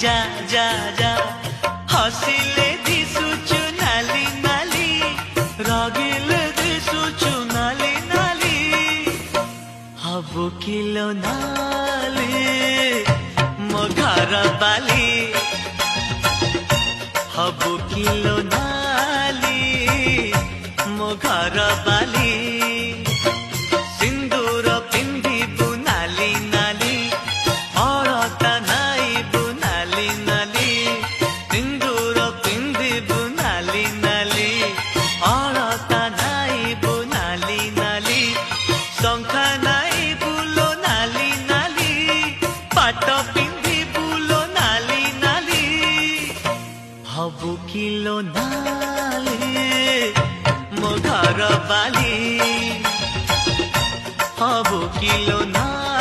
जा जा जा हसिले दिसुचु नाली नाली रागिले दिसुचु नाली नाली हबु किलो नाली मो घर बाली हबु किलो नाली मो घर बाली सिंदूर पिंधिबु नाली नाली अलता नाइबु नाली नाली सिंदूर पिंधिबु नाली नाली अलता नाइबु नाली नाली शंखा नाइबु लो नाली नाली पाट पिंधिबु लो नाली नाली हबु किलो नाली मो घर बाली हबु किलो नाली।